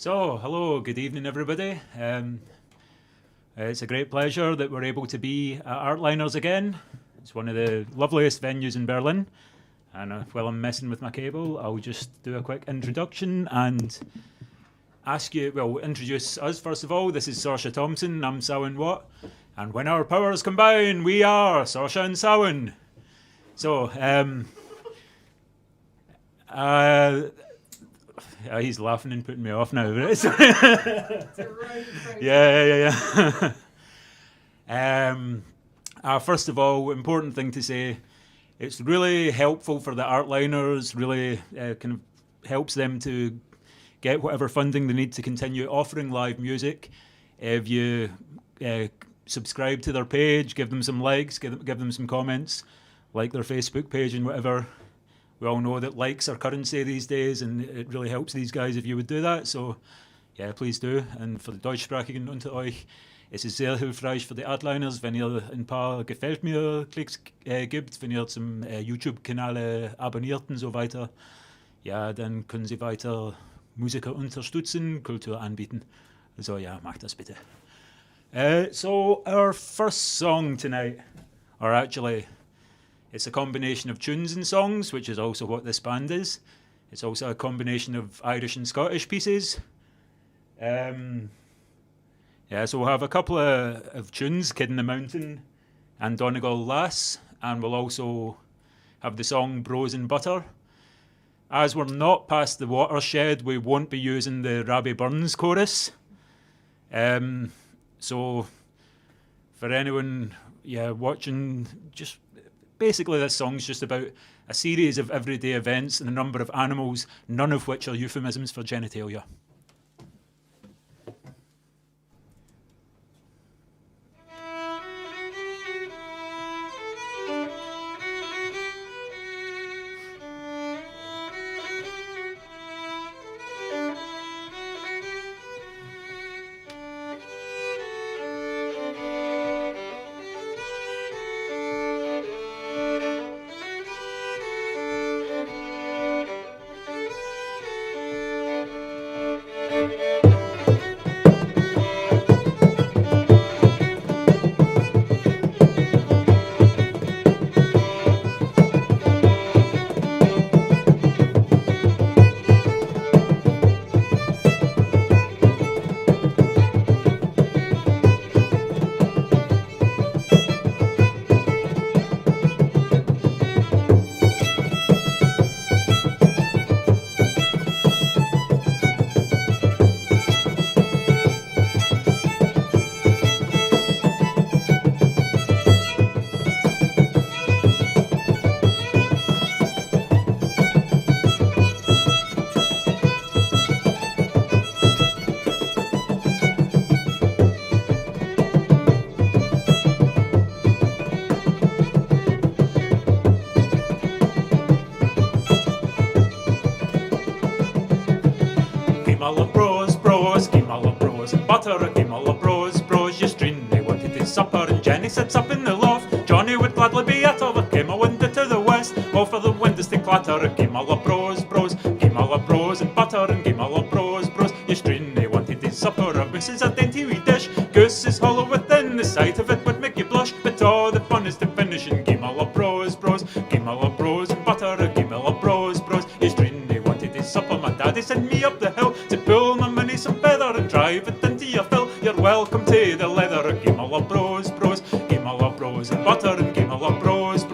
So, hello, good evening everybody. It's a great pleasure that we're able to be at Artliners again. It's one of the loveliest venues in Berlin. And while I'm messing with my cable, I'll just do a quick introduction and introduce us first of all. This is Sorcha Thompson, I'm Samhuinn Watt. And when our powers combine, we are Sorcha and Samhuinn. So, he's laughing and putting me off now. Yeah. First of all, important thing to say, it's really helpful for the Artliners, really kind of helps them to get whatever funding they need to continue offering live music. If you subscribe to their page, give them some likes, give them some comments, like their Facebook page and whatever. We all know that likes are currency these days, and it really helps these guys if you would do that. So, yeah, please do. Und für die Deutschsprachigen unter euch, es ist sehr hilfreich für die Artliners, wenn ihr ein paar Gefällt mir Klicks gibt, wenn ihr zum YouTube-Kanal abonniert und so weiter. Ja, dann können sie weiter Musiker unterstützen, Kultur anbieten. Also ja, macht das bitte. So our first song tonight, or actually, it's a combination of tunes and songs, which is also what this band is. It's also a combination of Irish and Scottish pieces. So we'll have a couple of tunes, Kid in the Mountain and Donegal Lass, and we'll also have the song Bros and Butter. As we're not past the watershed, we won't be using the Rabbie Burns chorus. So for anyone watching, just basically, this song's just about a series of everyday events and a number of animals, none of which are euphemisms for genitalia. Supper and Jenny sits up in the loft. Johnny would gladly be at all. Came a window to the west, all for the windows to clatter. Came all the bros, came all the bros and butter and came all the bros. Yestreen wanted his supper of Mrs. a dainty wee dish. Goose is hollow within, the sight of it would make you blush. But all the fun is to finish and came all the bros, came all the bros and butter and came all the bros. Yestreen wanted his supper. My daddy sent me up the hill to pull my money some feather and drive it into your fill. You're welcome to the leather. Came all the bros, came all the bros and butter and came all the bros.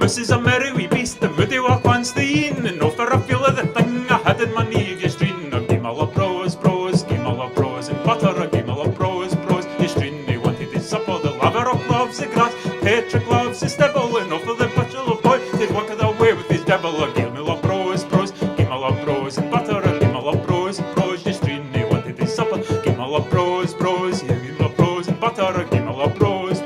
moose is a merry wee beast, the moody walk once the een, and no for a feel of the thing I had in my knee, you stream, a game all of bros, game all of bros, and butter, a game all of bros, you stream, they wanted his supper, the laverock loves the grass, Patrick loves the stibble, and off of the butcher of boy, they'd walk away with his devil, a game all of bros, game all of bros, and butter, a game all of bros, you stream, they wanted his supper, game all of bros, yeah, game all of bros, and butter, a game all of bros.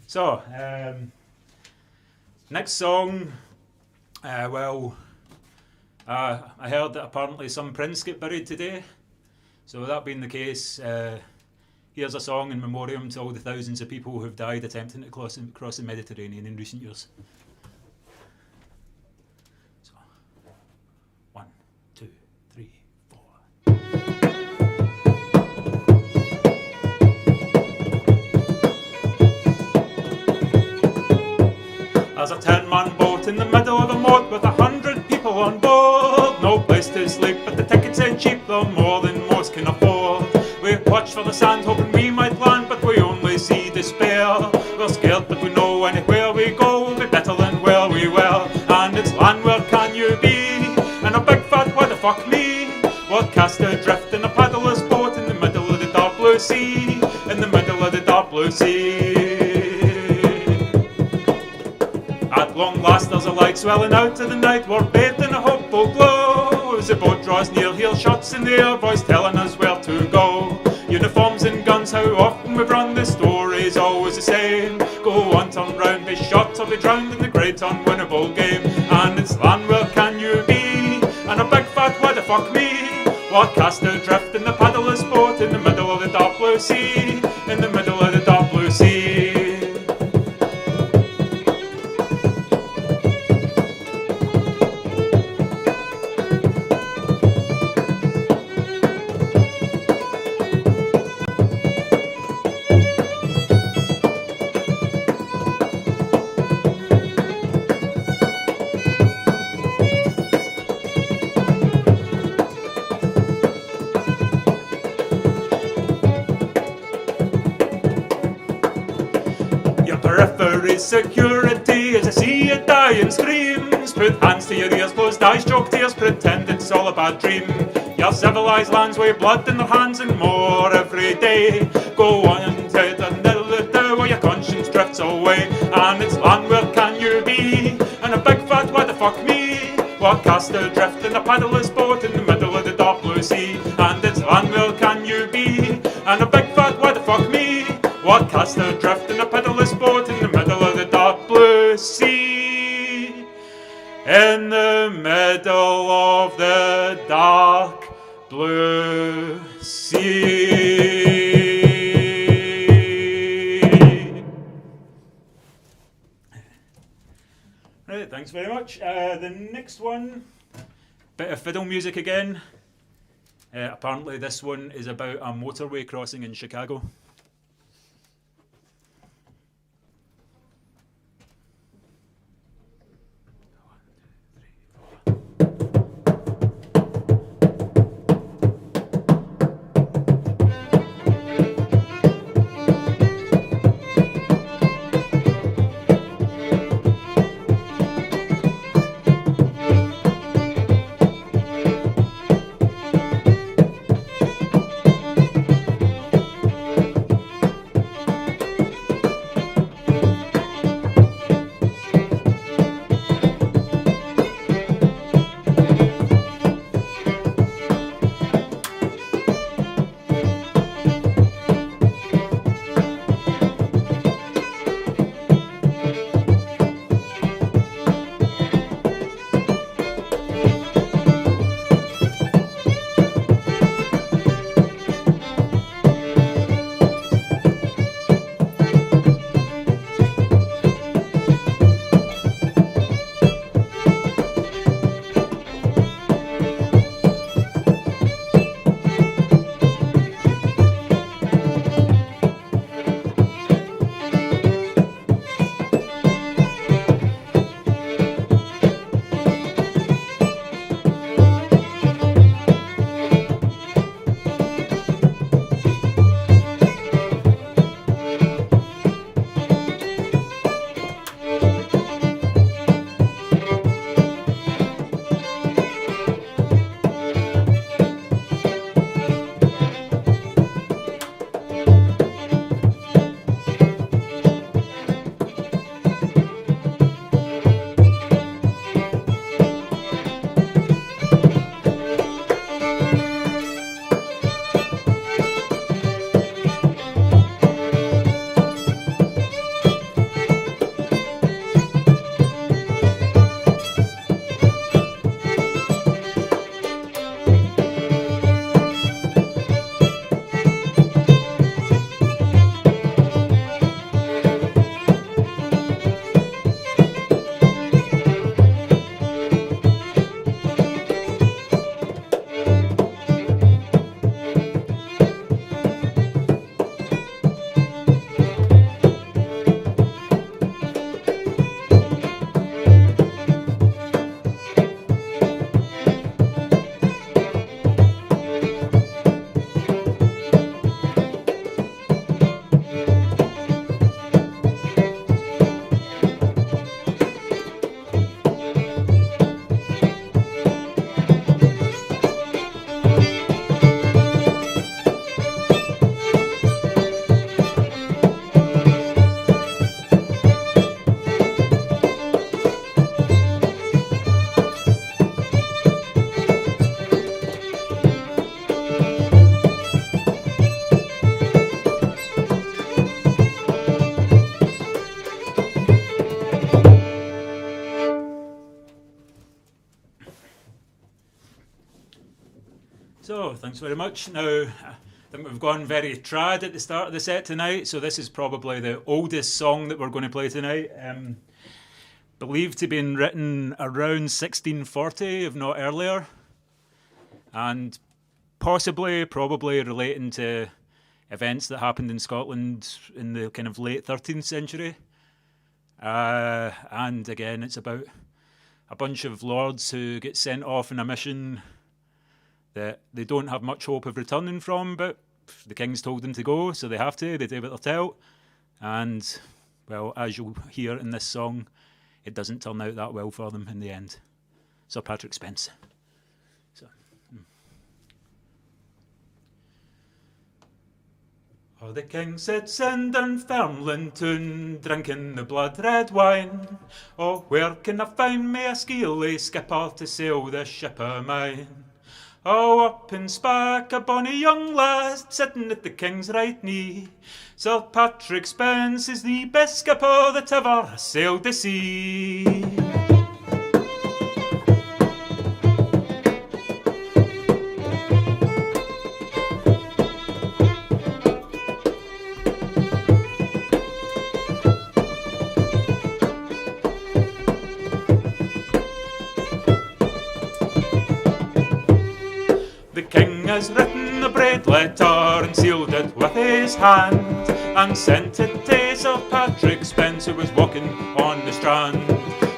So, next song, I heard that apparently some prince get buried today. So that being the case, here's a song in memoriam to all the thousands of people who've died attempting to cross the Mediterranean in recent years. So, 1, 2, 3, 4. There's a 10-man boat in the middle of a moat with 100 people on board. No place to sleep, but the tickets ain't cheap, though more than most can afford. We watch for the sand, hoping we might land, but we only see despair. We're scared, but we know anywhere we go will be better than where we were. And it's land, where can you be? And a big fat, why the fuck me? We're cast adrift in a paddler's boat in the middle of the dark blue sea. In the middle of the dark blue sea. At long last there's a light swelling out to the night, we're bathed in a hopeful glow. As the boat draws near, hear shots in the air, voice telling us where to go. Uniforms and guns, how often we've run, the story's always the same. Go on, turn round, be shot or be drowned in the great unwinnable game. And it's land, where can you be? And a big fat, why the fuck me? We're cast adrift in the paddler's boat in the middle of the dark blue sea. In the middle of the dark blue sea. Security as I see you die in screams. Put hands to your ears, closed eyes, choke tears, pretend it's all a bad dream. Your civilized lands weigh blood in their hands and more every day. Go on and tell the where your conscience drifts away. And it's land, where can you be? And a big fat, why the fuck me? We're cast adrift in a paddler's boat in the middle of the dark blue sea. And it's land, where can you be? And a big fat, why the fuck me? We're cast adrift in a paddler's boat in the middle of the dark blue sea. In the middle of the dark blue sea. Right, thanks very much. The next one, bit of fiddle music again. Apparently this one is about a motorway crossing in Chicago. thanks very much. Now, I think we've gone very trad at the start of the set tonight, so this is probably the oldest song that we're going to play tonight. Believed to have been written around 1640, if not earlier, and probably relating to events that happened in Scotland in the kind of late 13th century. And again, it's about a bunch of lords who get sent off on a mission that they don't have much hope of returning from, but the king's told them to go, so they have to. They do what they're told. And, well, as you'll hear in this song, it doesn't turn out that well for them in the end. Sir Patrick Spence. Oh, the king sits in Dunfermline town, drinking the blood-red wine. Oh, where can I find me a skeely skipper to sail this ship of mine? Oh, up in Spack, a bonny young lad, sitting at the king's right knee. Sir Patrick Spence is the best skipper that ever sailed the sea. The king has written a braid letter and sealed it with his hand, and sent it to Sir Patrick Spence, who was walking on the strand.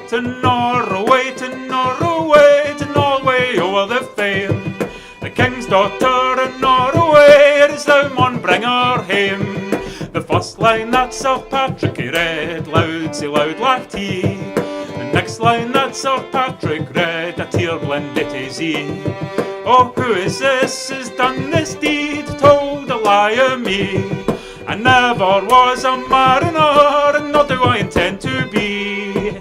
To Norway, to Norway, to Norway over the faem. The king's daughter in Norway, as thou maun bring her hame. The first line that Sir Patrick he read, loud, say loud laughed he. The next line that Sir Patrick read, a tear blended his e'e. Oh, who is this has done this deed, told a lie of me? I never was a mariner, and nor do I intend to be.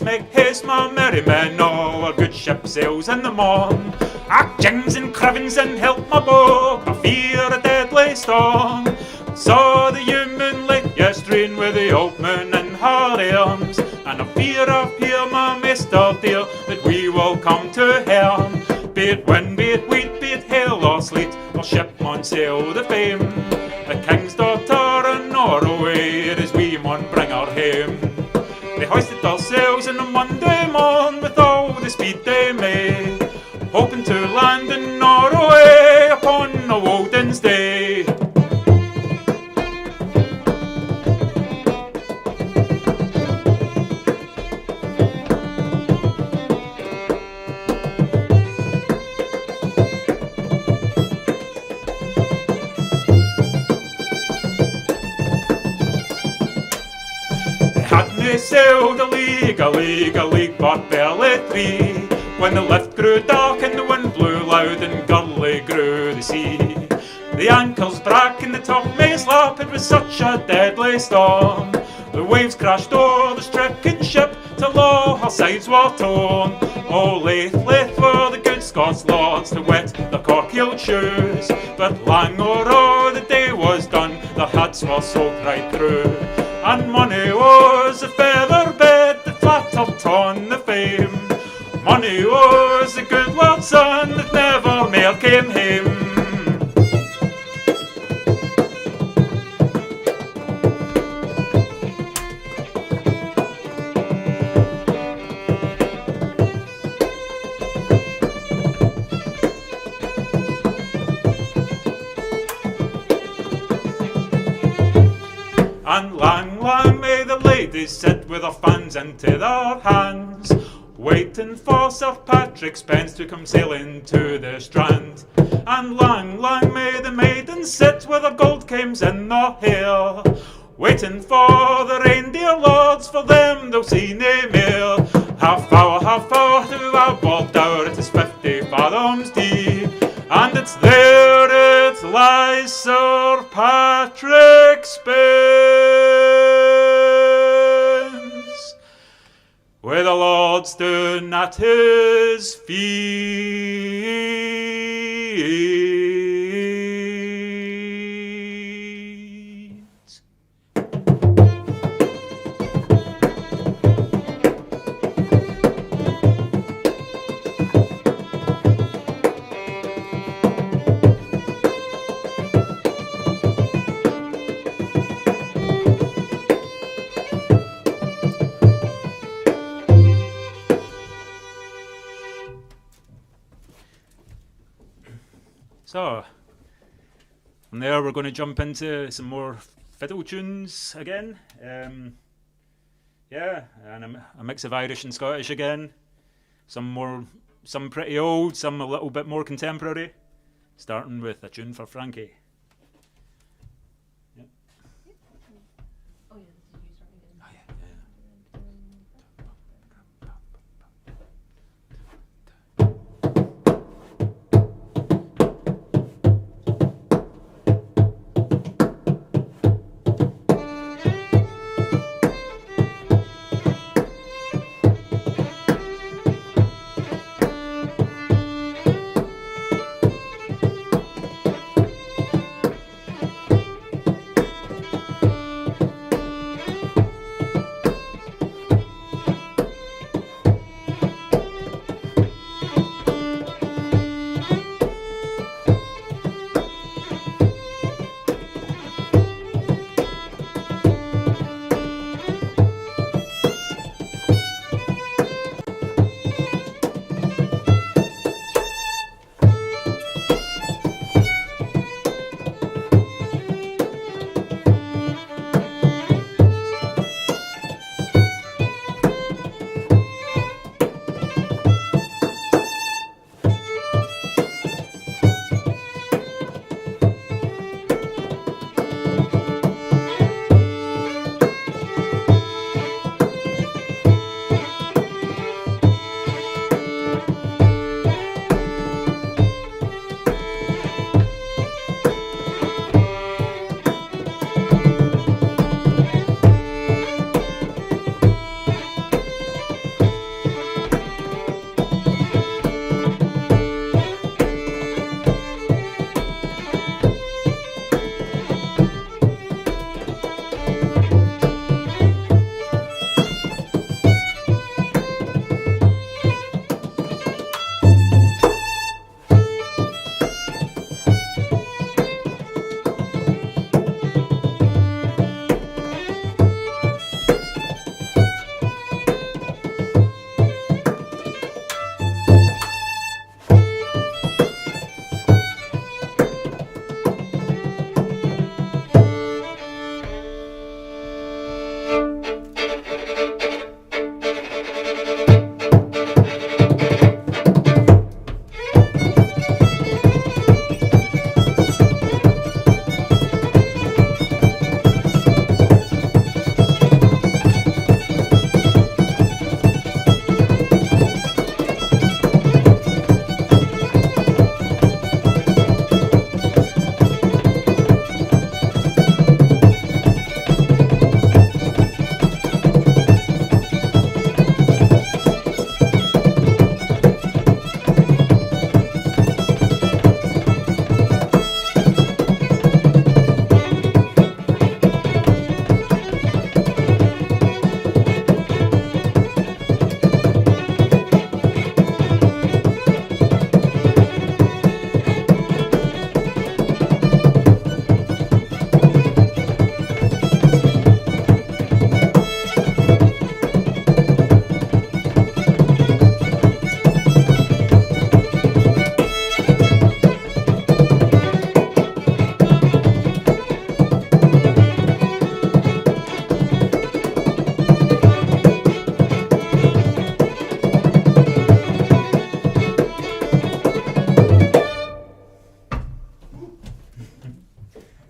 Make haste, my merry men, oh, our good ship sails in the morn. Act jings and cravens and help my boat, I fear a deadly storm. Saw the human light yestreen with the old moon in her arms, and I fear my master dear, that we will come to harm. Be it wind, be it wheat, be it hail or sleet, our ship maun sail the fame. The king's daughter in Norway, it is we maun bring her hame. They hoisted their sails on a Monday morn with all the speed they may, hoping to land in Norway upon a Woden's day. They sailed a league, but barely three, when the lift grew dark and the wind blew loud and gurly grew the sea. The anchors brak and the topmates lap, it was such a deadly storm. The waves crashed o'er the stricken ship till all her sides were torn. Oh, laith were the good Scots lords to wet their cork-heeled shoes, but lang or the day was done, their hats were soaked right through. And money was a feather bed that flattered on the fame. Money was a good lord's son that never mair came hame. And lang may the ladies sit with their fans into their hands, waiting for Sir Patrick Spence to come sailing to the strand. And lang may the maidens sit with their gold cames in their hair, waiting for the reindeer lords, for them they'll see nae mair. Half hour to our board dower, it is 50 fathoms deep, and it's there it lies, Sir Patrick Spence, with the lords Boston at his feet. So, from there we're going to jump into some more fiddle tunes again. Yeah, and a mix of Irish and Scottish again. Some pretty old, some a little bit more contemporary. Starting with a tune for Frankie. Yep. Oh yeah, did you start again? Oh yeah.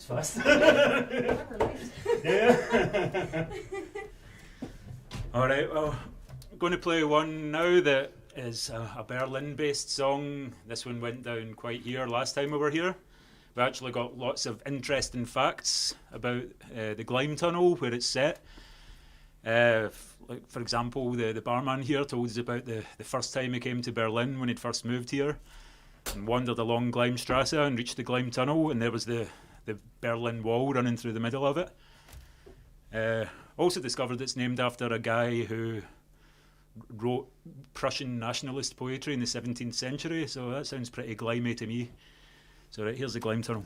fast. Yeah. All right. Well, I'm going to play one now that is a Berlin-based song. This one went down quite here last time we were here. We actually got lots of interesting facts about the Gleim Tunnel, where it's set. Like for example, the barman here told us about the first time he came to Berlin when he'd first moved here and wandered along Gleimstrasse and reached the Gleim Tunnel, and there was the Berlin Wall running through the middle of it. Also discovered it's named after a guy who wrote Prussian nationalist poetry in the 17th century, so that sounds pretty Gleimy to me. So right, here's the Gleim Tunnel.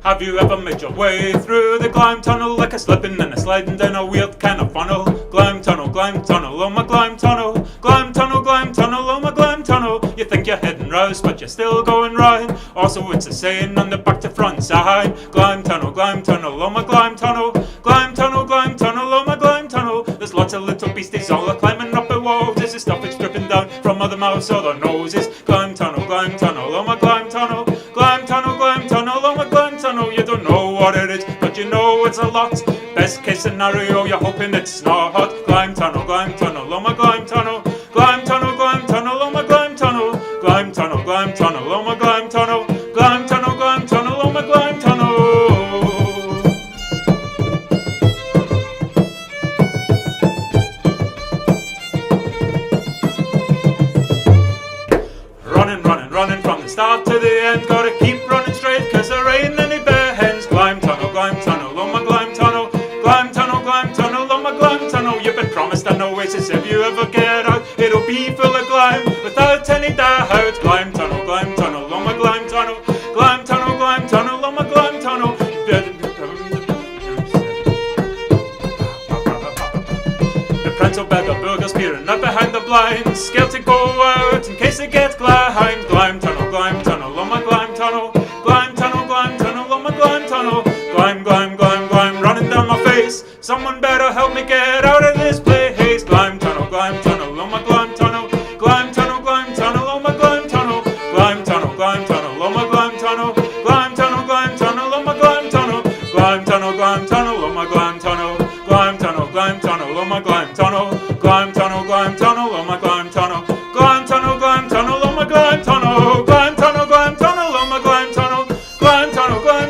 Have you ever made your way through the Gleim Tunnel like a slipping and a sliding down a weird kind of funnel? Gleim Tunnel, oh my Gleim Tunnel, Gleim Tunnel, oh my Gleim Tunnel. You think you're heading rouse, but you're still going right. Also, it's a saying on the back to front side. Gleim Tunnel, oh my Gleim Tunnel, Gleim Tunnel, oh my Gleim Tunnel. There's lots of little beasties all are climbing up the walls. This is stuff that's dripping down from other mouths or their noses. Gleim Tunnel, oh my Gleim Tunnel, Gleim Tunnel, oh my Gleim Tunnel. You don't know what it is, but you know it's a lot. Best case scenario, you're hoping it's not hot. Gleim Tunnel, oh my Gleim Tunnel, Gleim Tunnel, oh my Gleim Tunnel, Gleim Tunnel, oh my Gleim Tunnel, Gleim Tunnel, oh my Gleim Tunnel. Running from the start to the end, gotta keep running straight, cause there ain't any bare hands. Gleim Tunnel, oh my Gleim Tunnel, Gleim Tunnel, oh my Gleim Tunnel. You've been promised an oasis if you ever get out, it'll be full of Gleim, without any doubt. Gleim Tunnel, oh my Gleim Tunnel, Gleim Tunnel, oh my Gleim Tunnel. The prince will beg a burgers peering up behind the blinds, scared to go out in case they get blind. Gleim Tunnel, oh my Gleim Tunnel, Gleim Tunnel, oh my Gleim Tunnel. Gleim, running down my face. Someone better help me get out of this place. Gleim Tunnel, oh my Gleim Tunnel, Gleim Tunnel, oh my Gleim Tunnel, Gleim Tunnel, oh my Gleim Tunnel, Gleim Tunnel, oh my Gleim Tunnel, Gleim Tunnel, oh my Gleim Tunnel, Gleim Tunnel, oh my Gleim Tunnel, Gleim Tunnel, oh my Gleim Tunnel, Gleim Tunnel, oh my Gleim Tunnel, Gleim Tunnel, oh my Gleim Tunnel, Gleim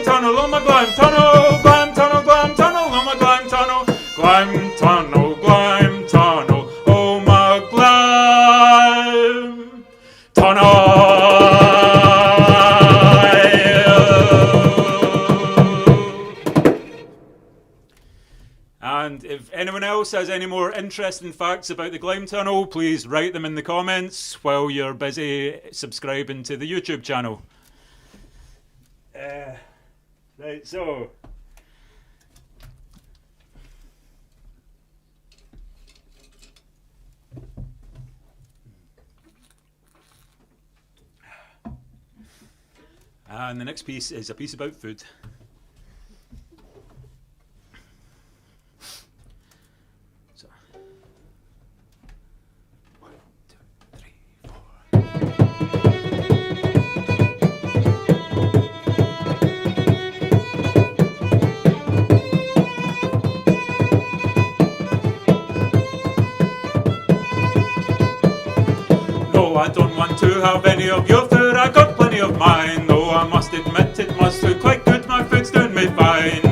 Tunnel, oh my Gleim Tunnel, Gleim Tunnel, oh my Gleim Tunnel, Gleim Tunnel, oh my Gleim Tunnel. And if anyone else has any more interesting facts about the Gleim Tunnel, please write them in the comments while you're busy subscribing to the YouTube channel. Right, so and the next piece is a piece about food. So 1, 2, 3, 4. I don't want to have any of your food, I got plenty of mine. Though I must admit it must look quite good, my food's doing me fine.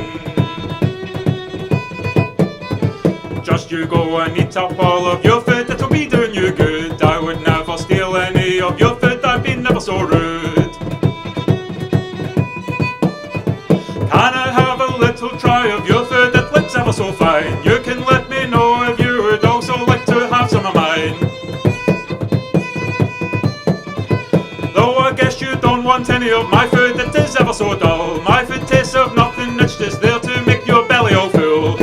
Just you go and eat up all of your food, it'll be doing you good. I would never steal any of your food, I've been never so rude. Can I have a little try of your food, it looks ever so fine. You can let me know if you would also like to have some of mine. I guess you don't want any of my food, it is ever so dull. My food tastes of nothing, it's just there to make your belly all full.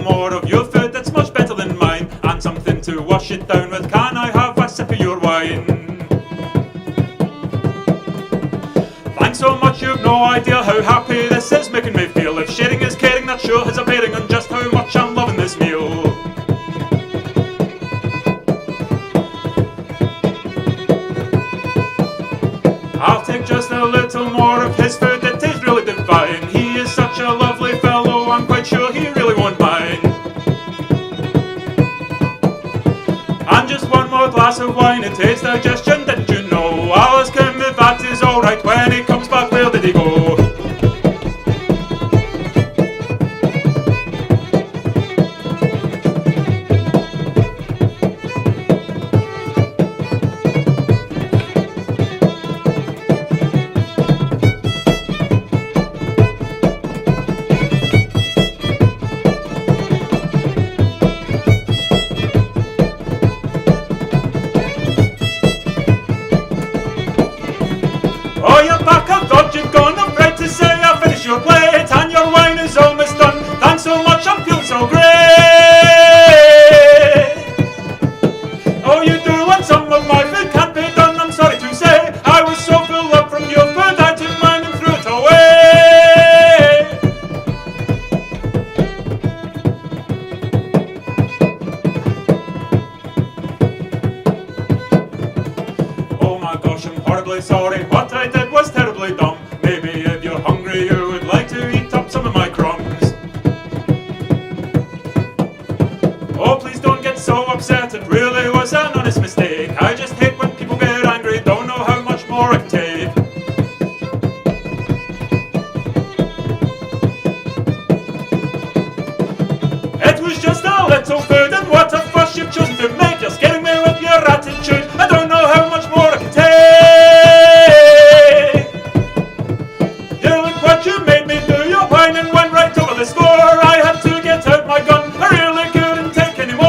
More of your food, that's much better. it down with, can I have a sip of your wine? Thanks so much, you've no idea how happy this is making me feel. If sharing is caring, that sure has a bearing on just how much I'm loving this meal. I'll take just a little more of his food, it is really divine. He is such a lovely fellow, I'm quite sure he really won't mind. And just one more glass of wine, it aids digestion, didn't you know? I'll ask him if that is alright when he comes back, where did he go? Your plate and your wine is almost done. Thanks so much, I feel so great. Oh, you do want some of my food, can't be done, I'm sorry to say. I was so full up from your food, I took mine and threw it away. Oh my gosh, I'm horribly sorry, what I did was terribly dumb. Maybe if you're hungry you would like to eat up some of my crumbs. Oh, please don't get so upset, it really was an honest mistake. I just hate when people get angry, don't know how much more I can take. It was just a little food and what a fuss you've chosen to make. You're scaring me with your attitude, I don't know how much more I can take. You made me do your wine and went right over the score. I had to get out my gun, I really couldn't take any more.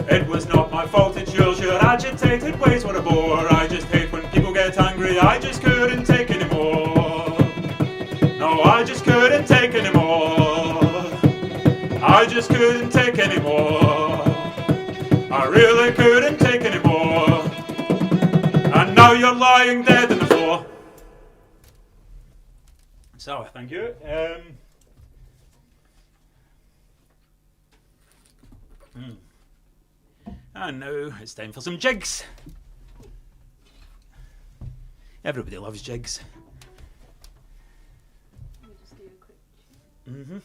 It was not my fault, it's yours, your agitated ways were a bore. I just hate when people get angry, I just couldn't take any more. No, I just couldn't take any more. I just couldn't take any more. I really couldn't take any more. And now you're lying dead on the floor. So, thank you. And now it's time for some jigs. Everybody loves jigs. Let me just do a quick. Mm-hmm.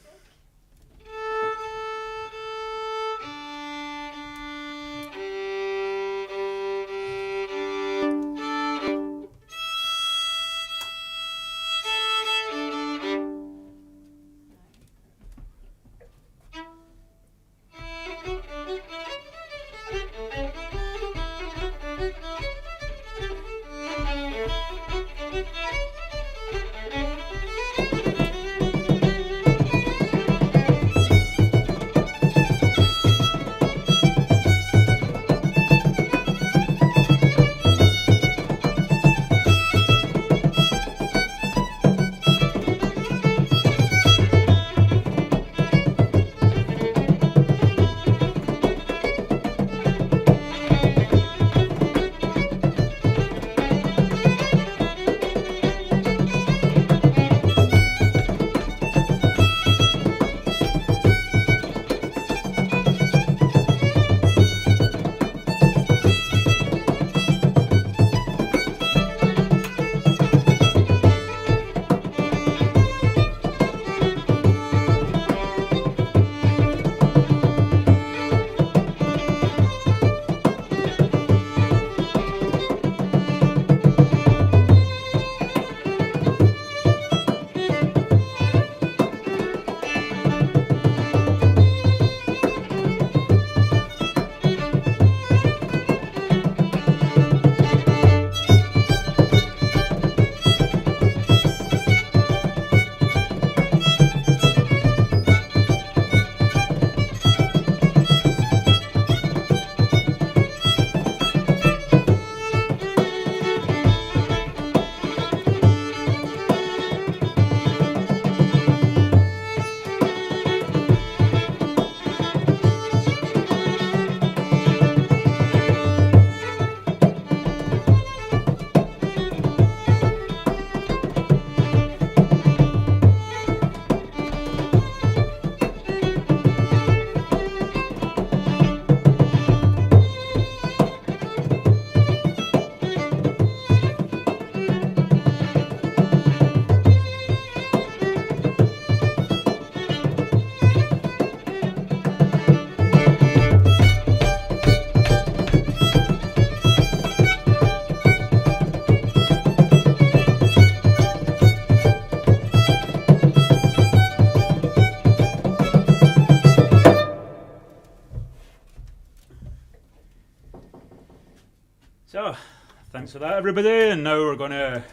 Thanks for that, everybody. And now we're going to...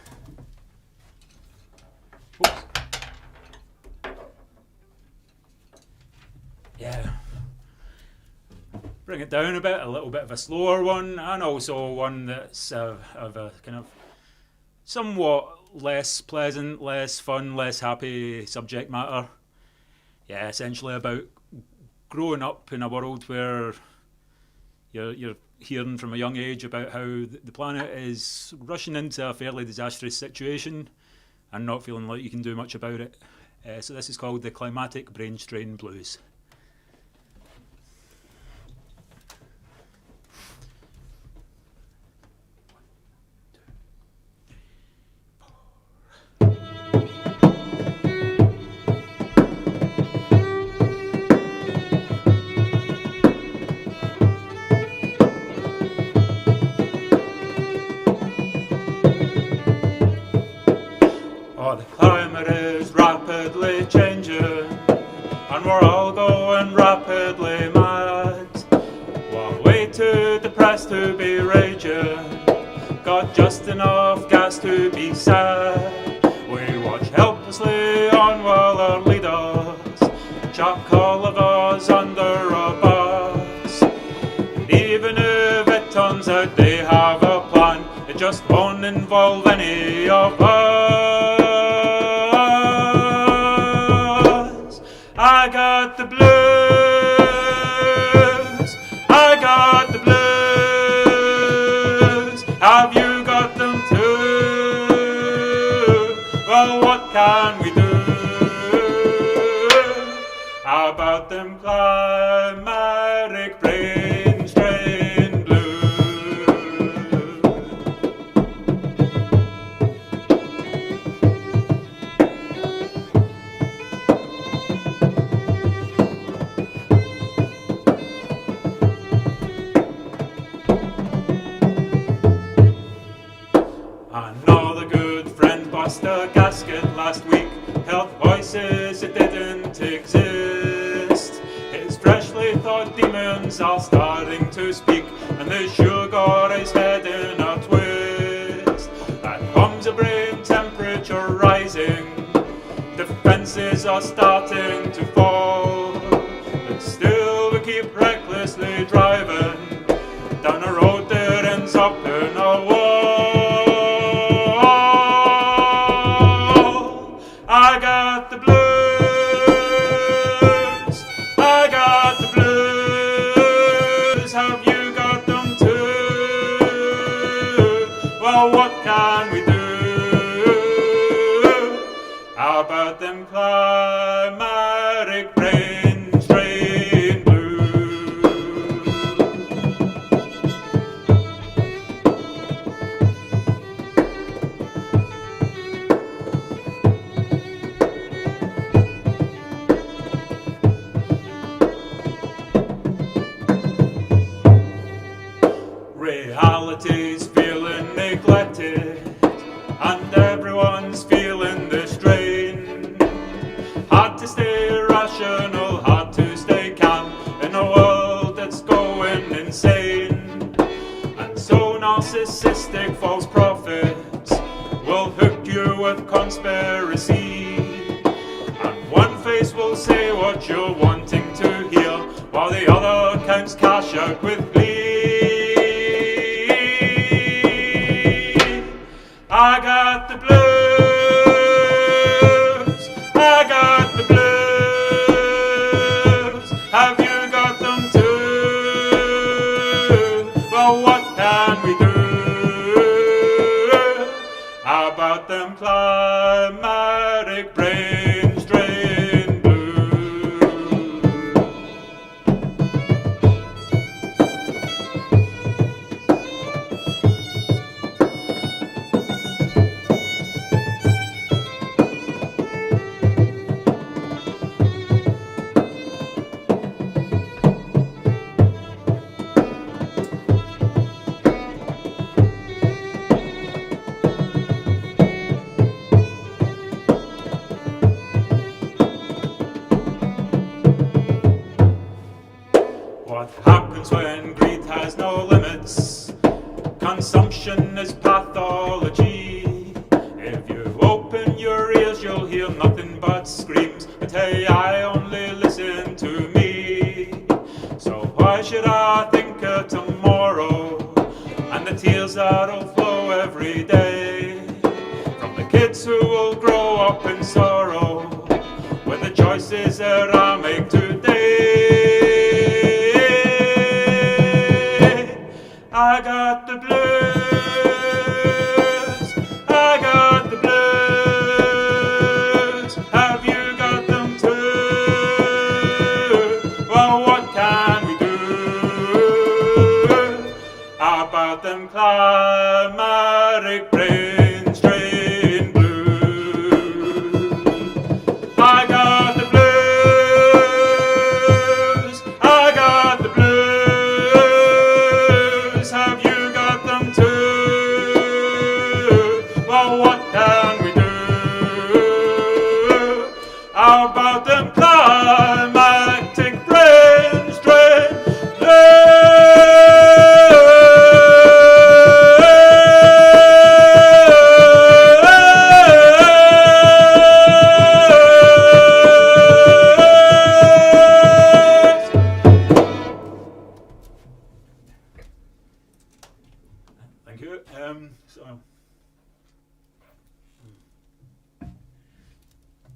Yeah. Bring it down a bit, a little bit of a slower one, and also one that's of a kind of somewhat less pleasant, less fun, less happy subject matter. Yeah, essentially about growing up in a world where you're hearing from a young age about how the planet is rushing into a fairly disastrous situation and not feeling like you can do much about it. So this is called the Climatic Brain Strain Blues. The climate is rapidly changing, and we're all going rapidly mad. We're way too depressed to be raging, got just enough gas to be sad. We watch helplessly on while our leaders chuck all of us under a bus. And even if it turns out they have a plan, it just won't involve any of us. I got the blues, I got the blues, have you got them too? Well, what can we do about them climatic brain strain blues? Another good friend bust a gasket last week. Heard voices it didn't exist. His freshly thawed demons are starting to speak, and the sugar is heading a twist. At home's a brain temperature rising. Defenses are starting to fall, but still we keep recklessly driving down a road that ends up in a wall. I got the blues, I got the blues, have you got them too? Well, what can we do about them climatic brain strain blues? Reality's feeling neglected, and everyone's feeling the strain. Hard to stay rational, hard to stay calm in a world that's going insane. And so narcissistic false prophets will hook you with conspiracy, and one face will say what you're wanting to hear, while the other counts cash out with glee. I got the blues, I got the blues, have you got them too? Well, what can we do about them climatic brain strain blues? What happens when greed has no limits? Consumption is pathology. If you open your ears, you'll hear nothing but screams. But hey, I only listen to me. So why should I think of tomorrow and the tears that'll flow every day from the kids who will grow up in sorrow with the choices that I make today? I got the blues, I got the blues. Have you got them too? Well, what can we do about them climatic brain strain blues? I got the blues, I got the blues. Have you got them too? Well, what can we do about them climatic brain strain Thank you.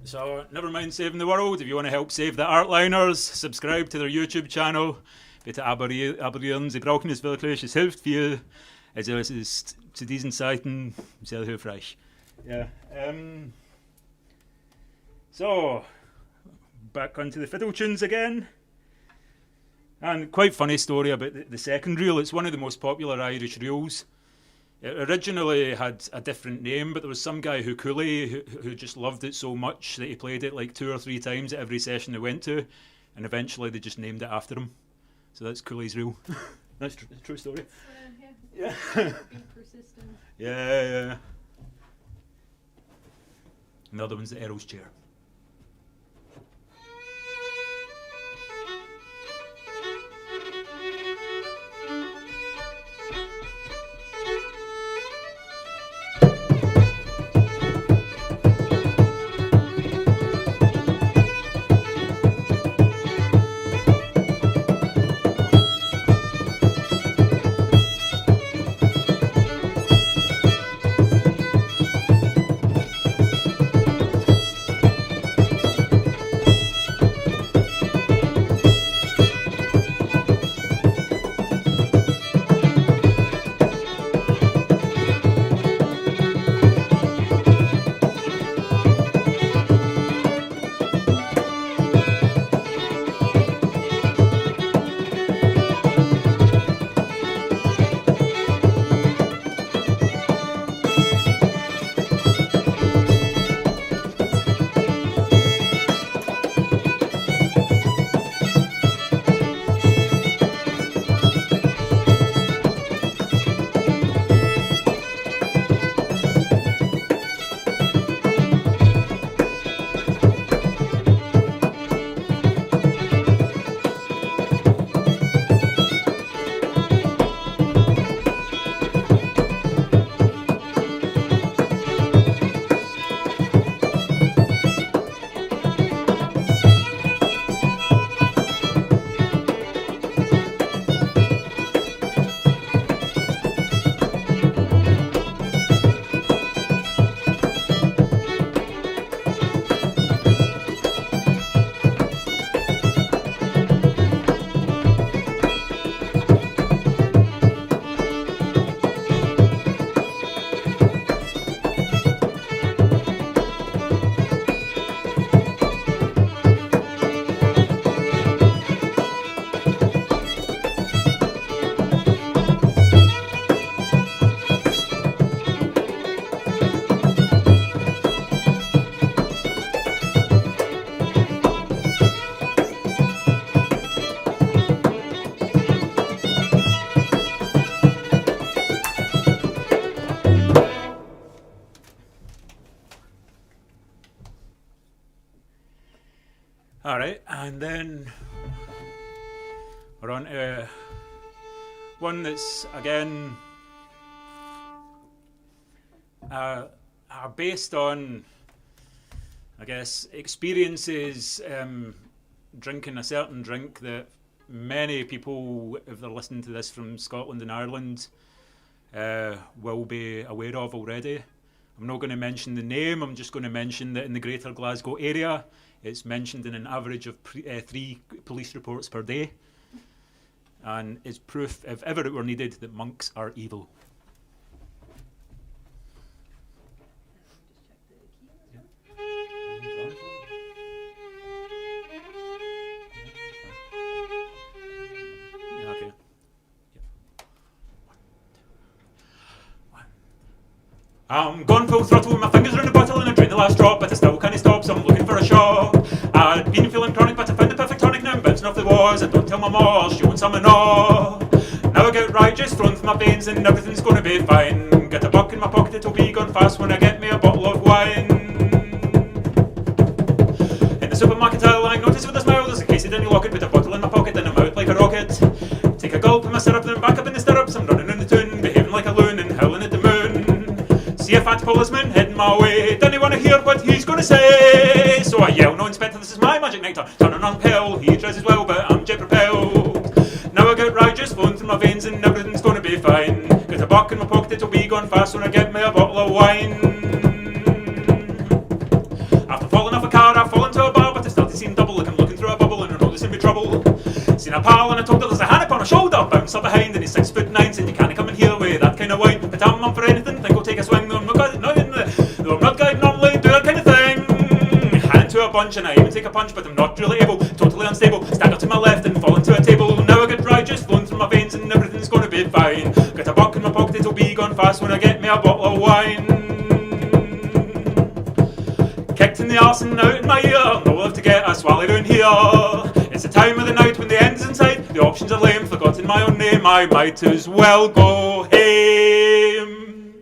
So, never mind saving the world. If you want to help save the Artliners, subscribe to their YouTube channel. Bitte abonnieren Sie brauchen es wirklich. Es hilft viel. Also es ist zu diesen Zeiten sehr hilfreich. Yeah. So, back onto the fiddle tunes again. And quite funny story about the second reel. It's one of the most popular Irish reels. It originally had a different name, but there was some guy who just loved it so much that he played it like 2 or 3 times at every session they went to, and eventually they just named it after him. So that's Cooley's reel. That's a true story. Yeah. Yeah. Be persistent. Yeah. And the other one's the Errol's chair. Alright, and then we're on to one that's, again, are based on, I guess, experiences drinking a certain drink that many people, if they're listening to this from Scotland and Ireland, will be aware of already. I'm not going to mention the name, I'm just going to mention that in the Greater Glasgow area, it's mentioned in an average of 3 police reports per day, and is proof, if ever it were needed, that monks are evil. I'm gone full throttle with my fingers around the bottle and I drain the last drop, but I still can't stop, so I'm looking for a shot. I'd been feeling chronic, but I found the perfect tonic, now I'm bouncing off the walls. I don't tell my ma, showing some and all. Now I get right, just flowing through my veins and everything's gonna be fine. Get a buck in my pocket, it'll be gone fast when I get me a bottle of wine. In the supermarket aisle, I notice with a smile, there's a case of Danny Locket, put a bottle in my pocket and I'm out like a rocket. Take a gulp of my syrup, then back up in the stirrups, I'm running in the tune, behaving like a loon and howling at the moon. See a fat policeman heading my way, don't want to hear what he's going to say. So I yell, no inspector, this is my magic nectar, turning on pill, he tries as well, but I'm jet propelled. Now I get right, just flowing through my veins and everything's going to be fine. Get a buck in my pocket, it'll be gone fast when I get me a bottle of wine. After falling off a car, I fall into a bar, but I still seem double, like I'm looking through a bubble and I'm noticing me trouble. Seen a pal and I told her there's a hand upon my shoulder, bounce up behind and he's 6'9", said you can't come in here with that kind of wine. But I'm on for anything, think I'll take a swing, though I'm not guide normally do that kind of thing. Hand to a bunch and I even take a punch, but I'm not really able, totally unstable, stand up to my left and fall into a table. Now I get dry, just flowing through my veins and everything's gonna be fine. Get a buck in my pocket, it'll be gone fast when I get me a bottle of wine. Kicked in the arse and out in my ear, no love to get a swally down here. It's the time of the night when the end is in sight, the options are lame, forgotten my own name, I might as well go home.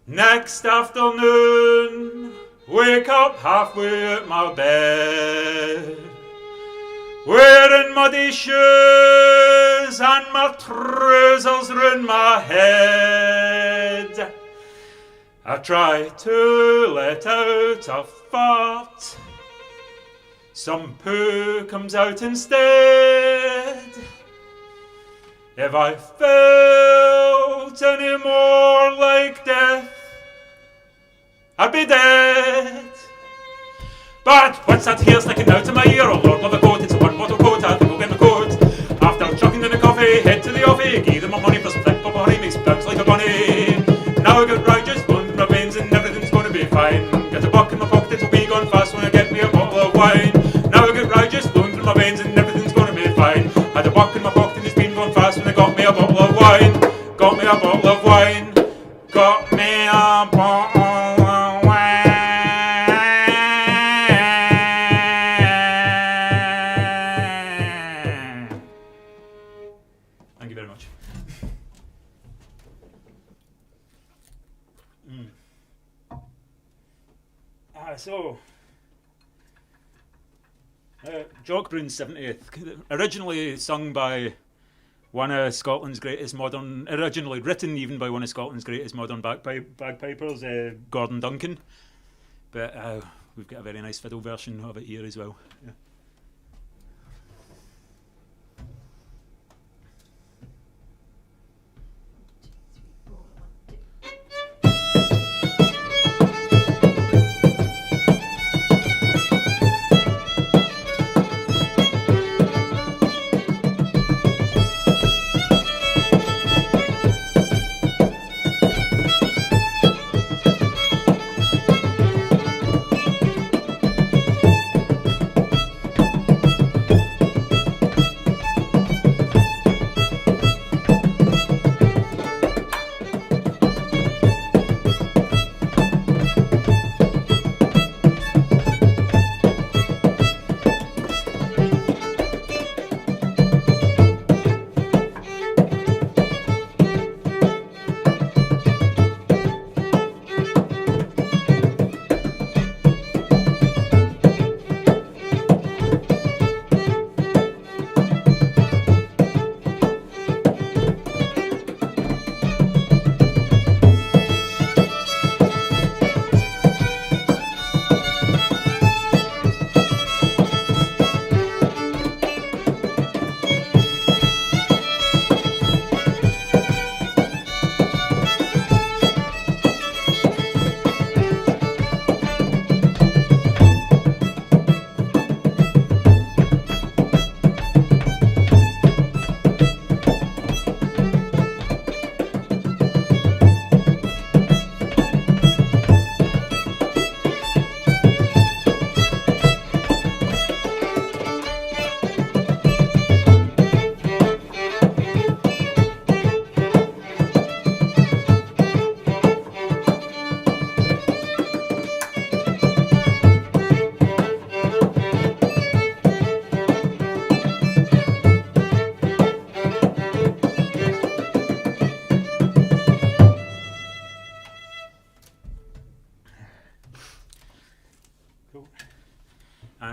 Next afternoon, wake up halfway out my bed, wearing muddy shoes and my trousers round my head. I try to let out a fart, some poo comes out instead. If I felt any more like death, I'd be dead. But what's that here sticking out of my ear? Oh Lord, love a coat, it's a one-bottle coat, I think I'll get my coat. After chucking in the coffee, head to the offie, give them my money for some thick purple honey, makes me bounce like a bunny. Now I get right, just blowing through my veins and everything's gonna be fine. Get a buck in my pocket, it'll be gone fast when I get me a bottle of wine. Now I get right, just flowing through my veins and everything's gonna be fine. Had a buck in my pocket and it's been gone fast when I got me a bottle of wine. Got me a bottle of wine. Got me a bottle of wine. Thank you very much. Jockbroon's 70th, originally sung by one of Scotland's greatest modern, originally written even by one of Scotland's greatest modern bagpipers, Gordon Duncan. But we've got a very nice fiddle version of it here as well. Yeah.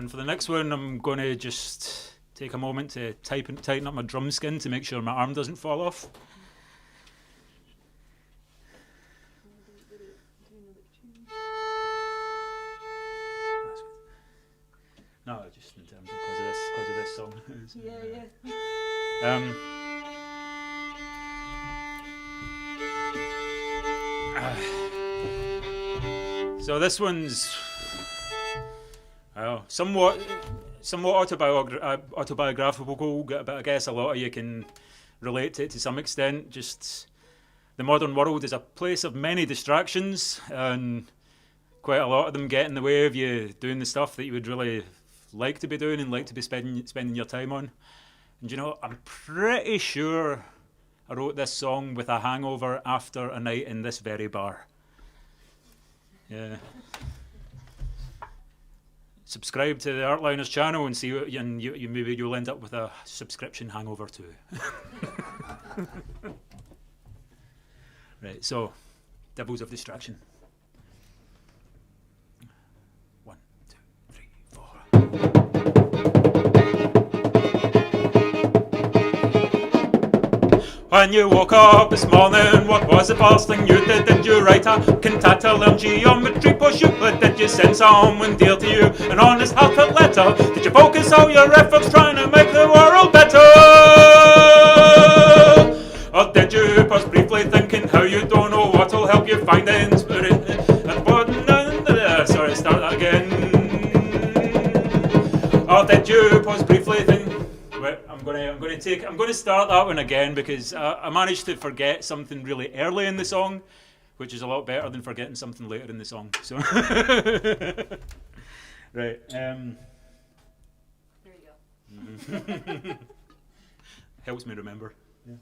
And for the next one, I'm going to just take a moment to tighten up my drum skin to make sure my arm doesn't fall off. No, just in terms because of this song. So this one's somewhat autobiographical, but I guess a lot of you can relate to it to some extent. Just the modern world is a place of many distractions, and quite a lot of them get in the way of you doing the stuff that you would really like to be doing and like to be spending your time on. And you know, I'm pretty sure I wrote this song with a hangover after a night in this very bar. Yeah. Subscribe to the Artliners channel and see what, and you maybe you'll end up with a subscription hangover too. Right, so Devils of Distraction. 1, 2, 3, 4. When you woke up this morning, what was the first thing you did? Did you write a cantata, learn geometry, push Euclid? Did you send someone dear to you an honest, heartfelt letter? Did you focus all your efforts trying to make the world better? Or did you pause briefly thinking how you don't know what'll help you find the inspiration? Sorry, start that again. Or did you pause briefly thinking? I'm going to start that one again because I managed to forget something really early in the song, which is a lot better than forgetting something later in the song. So, right. There you go. Helps me remember. Yeah.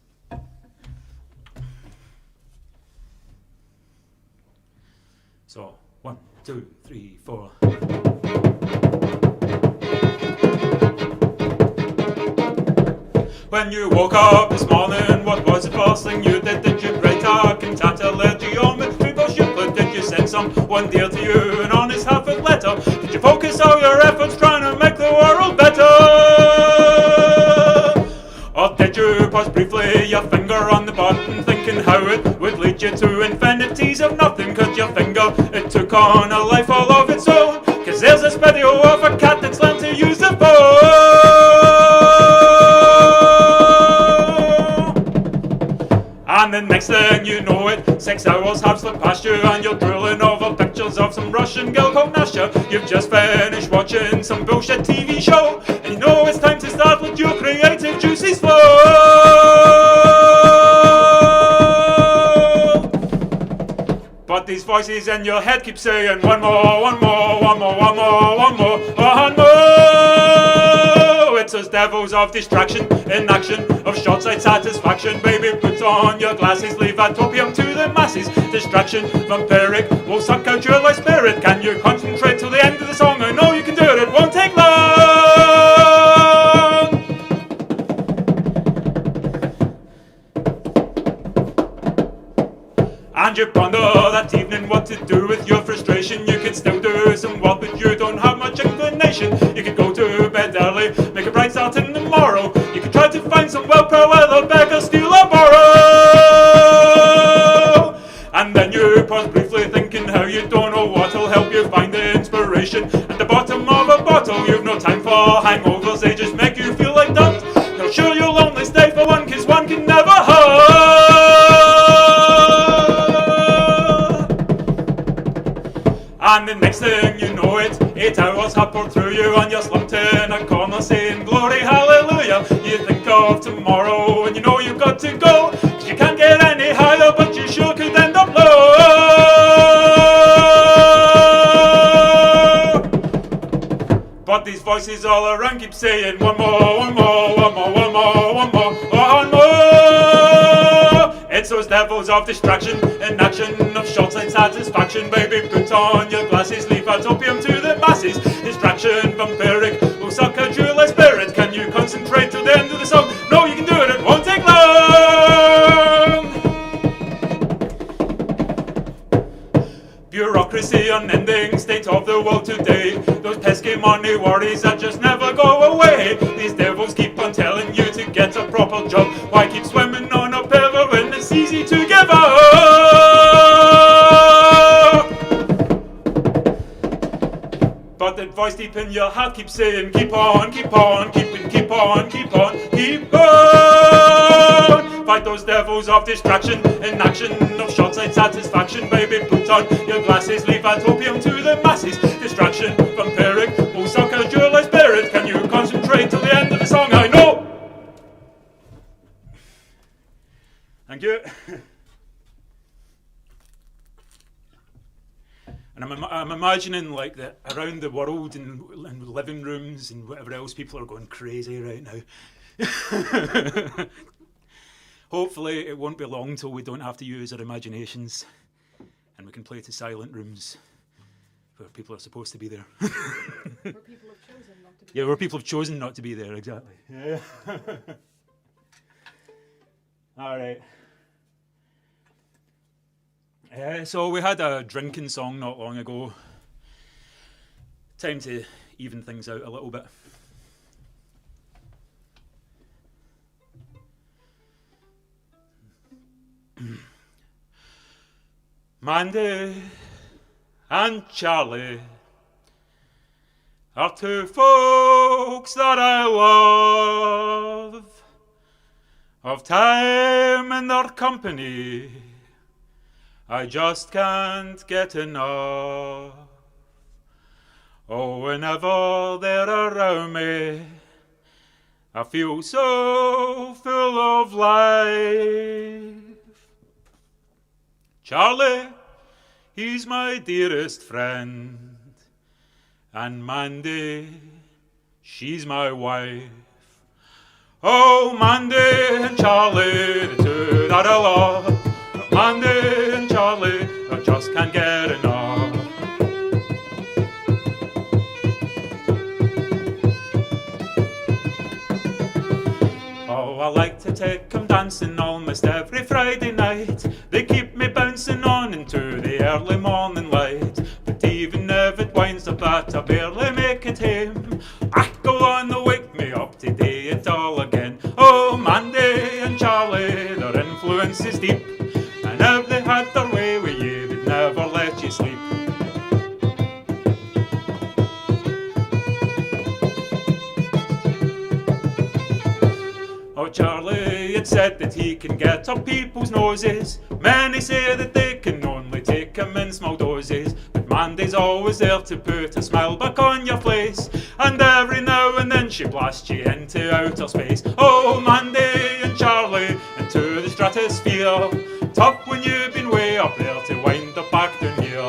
So 1, 2, 3, 4. When you woke up this morning, what was the first thing you did? Did you write a cantata, learn geometry, push Euclid? Did you send someone dear to you an honest, heartfelt letter? Did you focus all your efforts trying to make the world better? Or did you pause briefly, your finger on the button, thinking how it would lead you to infinities of nothing? Cause your finger, it took on a life all of its own. Cause there's this video of a cat that's learned to use the phone. And the next thing you know it, 6 hours have slipped past you and you're drooling over pictures of some Russian girl called Nasha. You've just finished watching some bullshit TV show, and you know it's time to start with your creative juices flow. But these voices in your head keep saying one more, one more, one more, one more, one more, one more. It's those devils of distraction, inaction, of short-sight satisfaction. Baby, put on your glasses, leave atopium to the masses. Distraction, vampiric, will suck out your life spirit. Can you concentrate till the end of the song? I know you can do it, it won't take long. And you ponder that evening what to do with your frustration. You could still do some work, but you don't have much inclination. You could go to bed early, make a bright start in the morrow. You could try to find some willpower, whether beg or steal or borrow. And then you pause briefly, thinking how you don't know what'll help you find the inspiration. At the bottom of a bottle, you've no time for hangovers, they just make you feel like dust. Now sure you'll only stay for one, cause one can never hurt. And the next thing you know it, 8 hours have poured through you and you're slumped in a corner saying glory hallelujah. You think of tomorrow and you know you've got to go, cause you can't get any higher but you sure could end up low. But these voices all around keep saying one more, one more, one more, one more, one more, one more. It's those devils of distraction, inaction, of short-sight satisfaction. Baby, put on your glasses, leave atopium to the masses. Distraction, vampiric, will suck out your life spirit. Can you concentrate till the end of the song? No, you can do it, it won't take long. Bureaucracy, unending state of the world today. Those pesky money tiny worries that just never go away. These devils keep on telling you to get a proper job. Why keep swimming on a river when it's easy to give up? But the voice deep in your heart keeps saying, keep on, keep on, keep on, keep on, keep on. Fight those devils of distraction, inaction, of short-sighted satisfaction. Baby, put on your glasses, leave that opium to the masses. Distraction, vampiric, oh sucker, jewel spirit. Can you concentrate till the end of the song? I know! Thank you. And I'm imagining like that around the world in living rooms and whatever else, people are going crazy right now. Hopefully it won't be long till we don't have to use our imaginations and we can play to silent rooms where people are supposed to be there. Where people have chosen not to be Yeah, where people have chosen not to be there, exactly. Yeah. All right. So we had a drinking song not long ago. Time to even things out a little bit. Mandy and Charlie are two folks that I love. Of time in their company I just can't get enough. Oh, whenever they're around me, I feel so full of life. Charlie, he's my dearest friend, and Mandy, she's my wife. Oh, Mandy and Charlie, the two that I love. Mandy and Charlie, I just can't get enough. Oh, I like to take 'em dancing almost every Friday night. They keep me bouncing on into the early morning light. But even if it winds up that I barely make it home, I go on and wake me up to do it all again. Oh, Mandy and Charlie, their influence is deep. And if they had their way with you, they'd never let you sleep. Oh, Charlie had said that he can get up people's noses. Many say that they can only take him in small doses. But Mandy's always there to put a smile back on your face. And every now and then she blasts you into outer space. Oh, Mandy and Charlie into the stratosphere. Tough when you've been way up there to wind up back down here.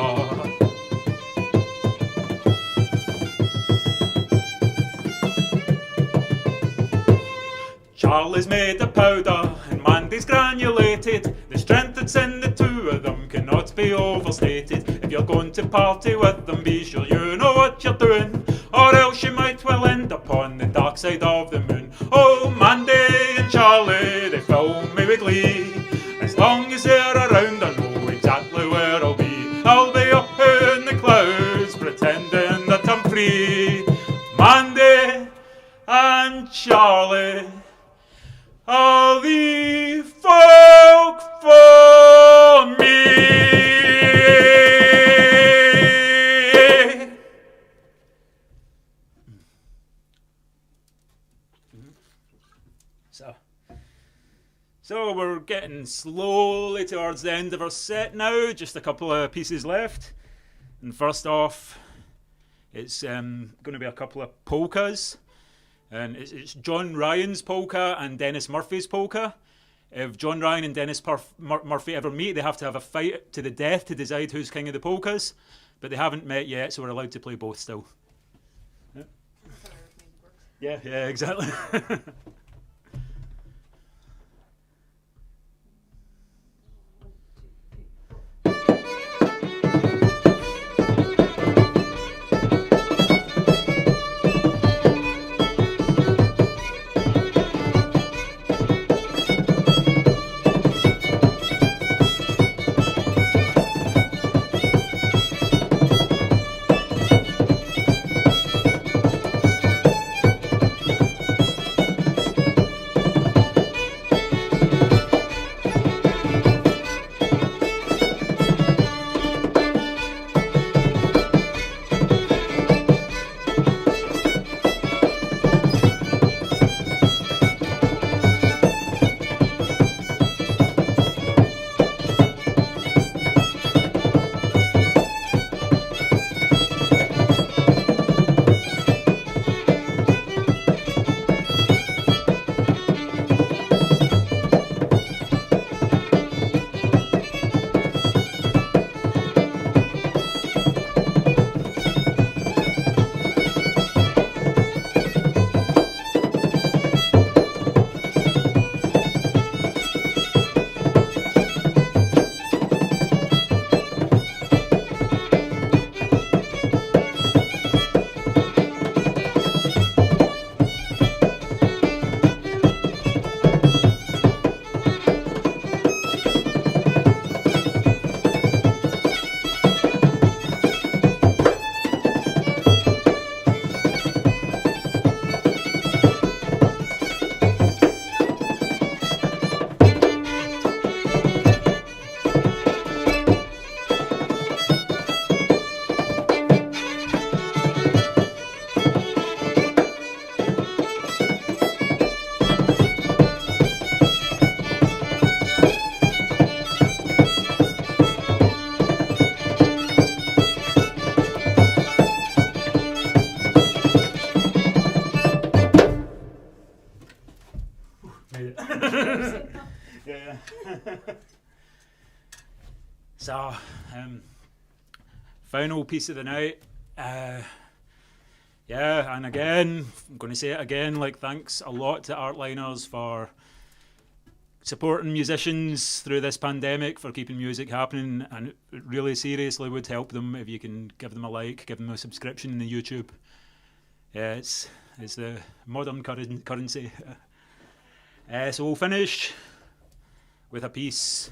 Charlie's made of powder and Mandy's granulated. The strength that's in the two of them cannot be overstated. If you're going to party with them, be sure you know what you're doing, or else you might well end up on the dark side of the moon. Oh, Mandy and Charlie, they fill me with glee. As long as they're around, I know exactly where I'll be. I'll be up in the clouds, pretending that I'm free. Mandy and Charlie are the folk for me. So we're getting slowly towards the end of our set now, just a couple of pieces left. And first off, it's going to be a couple of polkas. And it's John Ryan's polka and Dennis Murphy's polka. If John Ryan and Dennis Murphy ever meet, they have to have a fight to the death to decide who's king of the polkas. But they haven't met yet, so we're allowed to play both still. Yeah, yeah, exactly. Yeah. So, final piece of the night. Yeah, and again, I'm going to say it again, like, thanks a lot to Artliners for supporting musicians through this pandemic, for keeping music happening, and it really seriously would help them if you can give them a like, give them a subscription in the YouTube. Yeah, it's the modern currency. So we'll finish with a piece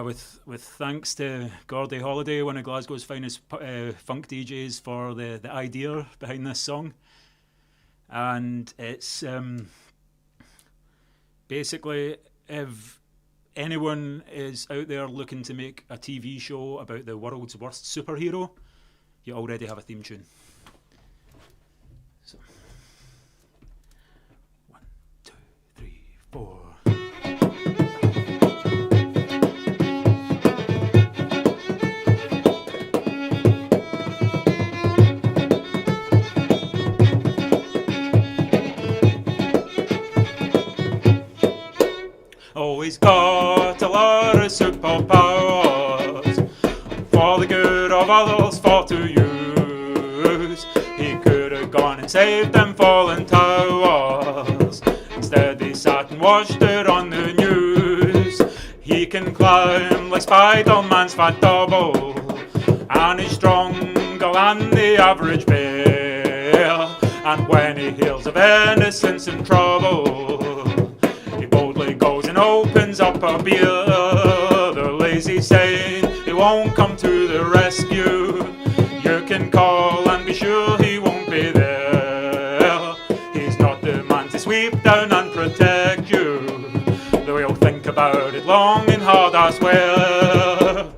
with thanks to Gordie Holiday, one of Glasgow's finest funk DJs, for the idea behind this song. And it's basically, if anyone is out there looking to make a TV show about the world's worst superhero, you already have a theme tune. So, 1, 2, 3, 4. Oh, he's got a lot of superpowers for the good of others, for to use. He could have gone and saved them fallen towers. Instead he sat and watched it on the news. He can climb like Spider-Man's fat double, and he's stronger than the average bear. And when he hears of innocence in trouble, he boldly goes and opens up a beer. The lazy saint, he won't come to the rescue. You can call and be sure he won't be there. He's not the man to sweep down and protect you, though he'll think about it long and hard, I swear.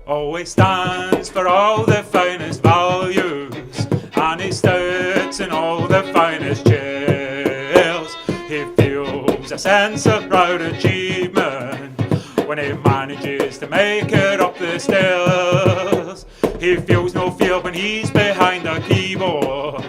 Oh, he stands for all the finest values, and he sits in all the finest chairs. He feels a sense of proud achievement when he manages to make it up the stairs. He feels no fear when he's behind a keyboard.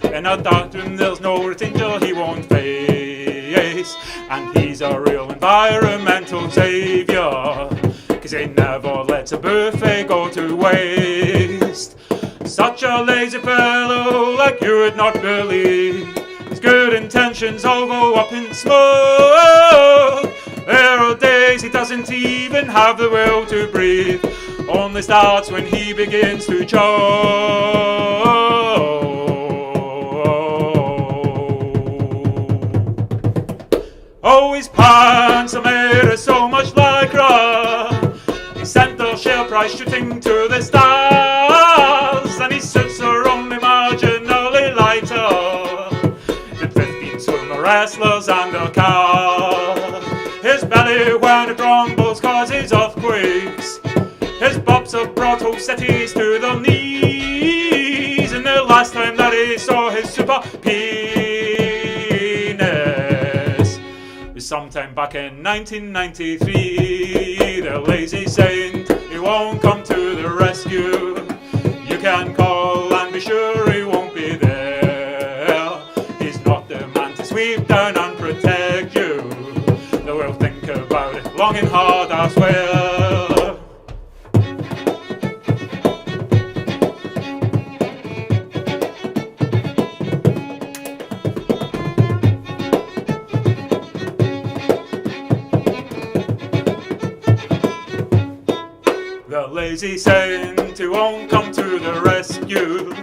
In a dark room there's no danger he won't face, and he's a real environmental saviour, 'cause he never lets a buffet go to waste. Such a lazy fellow like you would not believe. His good intentions all go up in smoke. There are days he doesn't even have the will to breathe. Only starts when he begins to choke. Oh, his pants are made of so much lycra. He sent their share price shooting to the stars, and his suits are only marginally lighter than 15 swimmer wrestlers and their car. His belly when it rumbles causes earthquakes. His bobs have brought whole cities to their knees. And the last time that he saw his super penis was sometime back in 1993. The lazy saint, he won't come to the rescue. You can call and be sure he won't be there. He's not the man to sweep down and protect you, though he'll think about it long and hard, I swear. The lazy saint who won't come to the rescue,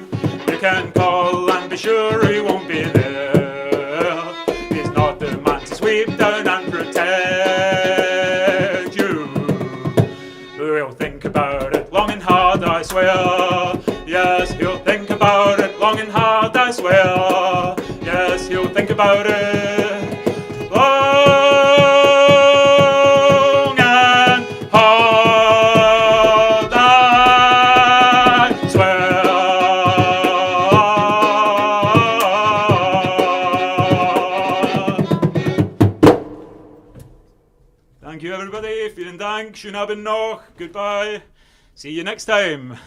you can call and be sure he won't be there. He's not the man to sweep down and protect you. He'll think about it long and hard, I swear. Yes, he'll think about it long and hard, I swear. Yes, he'll think about it long and hard, I swear. Dank, schönen Abend noch, goodbye. See you next time.